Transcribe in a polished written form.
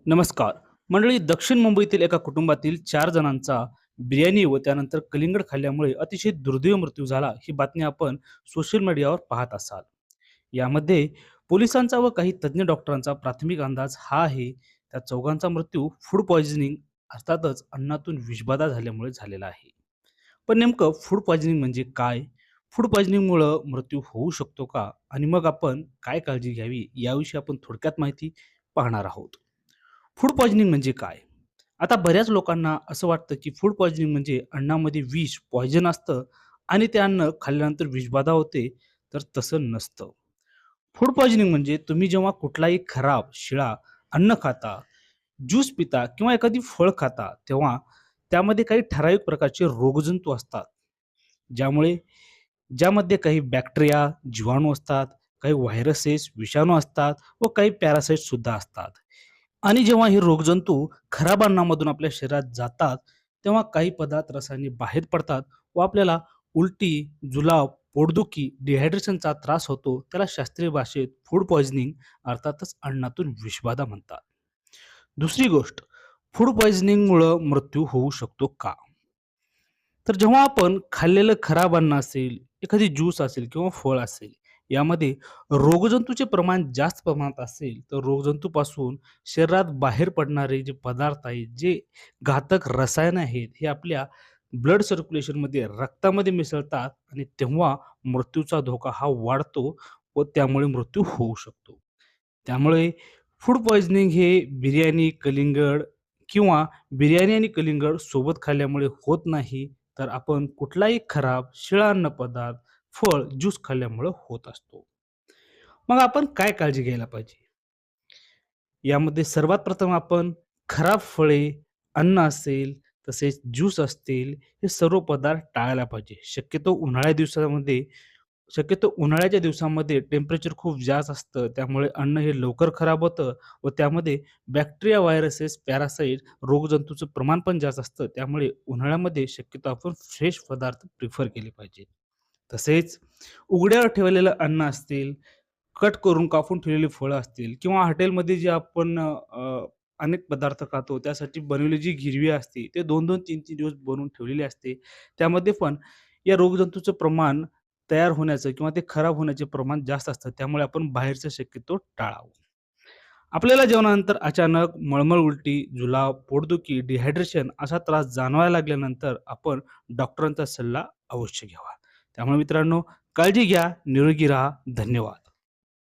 नमस्कार मंडळी. दक्षिण मुंबईतील एका कुटुंबातील 4 जणांचा बिर्याणी व त्यानंतर कलिंगड खाल्ल्यामुळे अतिशय दुर्दैवी मृत्यू झाला. ही बातमी आपण सोशल मीडियावर पाहत असाल. यामध्ये पोलिसांचा व काही तज्ज्ञ डॉक्टरांचा प्राथमिक अंदाज हा आहे, त्या चौघांचा मृत्यू फूड पॉइझनिंग अर्थातच अन्नातून विषबाधा झाल्यामुळे झालेला आहे. पण नेमकं फूड पॉइझनिंग म्हणजे काय? फूड पॉइझनिंगमुळं मृत्यू होऊ शकतो का? आणि मग आपण काय काळजी घ्यावी याविषयी आपण थोडक्यात माहिती पाहणार आहोत. फूड पॉइझनिंग म्हणजे काय? आता बऱ्याच लोकांना असं वाटतं, की फूड पॉइझनिंग म्हणजे अन्नामध्ये विष, पॉइझन असतं आणि ते अन्न खाल्ल्यानंतर विषबाधा होते, तर तसं नसतं. फूड पॉइझनिंग म्हणजे तुम्ही जेव्हा कुठलाही खराब, शिळा अन्न खाता, ज्यूस पिता किंवा एखादी फळ खाता, तेव्हा त्यामध्ये काही ठराविक प्रकारचे रोगजंतू असतात. ज्यामुळे ज्यामध्ये काही बॅक्टेरिया, जीवाणू असतात, काही व्हायरसेस, विषाणू असतात व काही पॅरासाइट्स सुद्धा असतात. आणि जेव्हा हे रोगजंतू खराब अन्नामधून आपल्या शरीरात जातात, तेव्हा काही पदार्थ रसायने बाहेर पडतात व आपल्याला उलटी, जुलाब, पोटदुखी, डिहायड्रेशनचा त्रास होतो. त्याला शास्त्रीय भाषेत फूड पॉइझनिंग अर्थातच अन्नातून विषबाधा म्हणतात. दुसरी गोष्ट, फूड पॉइझनिंगमुळं मृत्यू होऊ शकतो का? तर जेव्हा आपण खाल्लेलं खराब अन्न असेल, एखादी ज्यूस असेल किंवा फळ असेल, यामध्ये रोगजंतूचे प्रमाण जास्त प्रमाणात असेल, तर रोगजंतूपासून शरीरात बाहेर पडणारे जे पदार्थ आहेत, जे घातक रसायन आहेत, हे आपल्या ब्लड सर्क्युलेशनमध्ये रक्तामध्ये मिसळतात आणि तेव्हा मृत्यूचा धोका हा वाढतो व त्यामुळे मृत्यू होऊ शकतो. त्यामुळे फूड पॉइझनिंग हे बिर्याणी, कलिंगड किंवा बिर्याणी आणि कलिंगड सोबत खाल्ल्यामुळे होत नाही, तर आपण कुठलाही खराब शिळा अन्नपदार्थ, फळ, ज्यूस खाल्ल्यामुळं होत असतो. मग आपण काय काळजी घ्यायला पाहिजे? यामध्ये सर्वात प्रथम आपण खराब फळे, अन्न असेल, तसेच ज्यूस असतील, हे सर्व पदार्थ टाळायला पाहिजे. शक्यतो उन्हाळ्याच्या दिवसामध्ये टेम्परेचर खूप जास्त असतं. त्यामुळे अन्न हे लवकर खराब होतं व त्यामध्ये बॅक्टेरिया, व्हायरसेस, पॅरासाइट, रोगजंतूचं प्रमाण पण जास्त असतं. त्यामुळे उन्हाळ्यामध्ये शक्यतो आपण फ्रेश पदार्थ प्रिफर केले पाहिजेत. तसेच उघड्यावर ठेवलेलं अन्न असतील, कट करून कापून ठेवलेली फळं असतील किंवा हॉटेलमध्ये जे आपण अनेक पदार्थ खातो त्यासाठी बनवलेली जी गिरवी असते, ते 2-2, 3-3 दिवस बनवून ठेवलेली असते. त्यामध्ये पण या रोगजंतूचं प्रमाण तयार होण्याचं किंवा ते खराब होण्याचे प्रमाण जास्त असतं. त्यामुळे आपण बाहेरचं शक्यतो टाळावं. आपल्याला जेवणानंतर अचानक मळमळ, उलटी, जुलाब, पोटदुखी, डिहायड्रेशन असा त्रास जाणवायला लागल्यानंतर आपण डॉक्टरांचा सल्ला अवश्य घ्यावा. त्यामुळे मित्रांनो, काळजी घ्या, निरोगी राहा. धन्यवाद.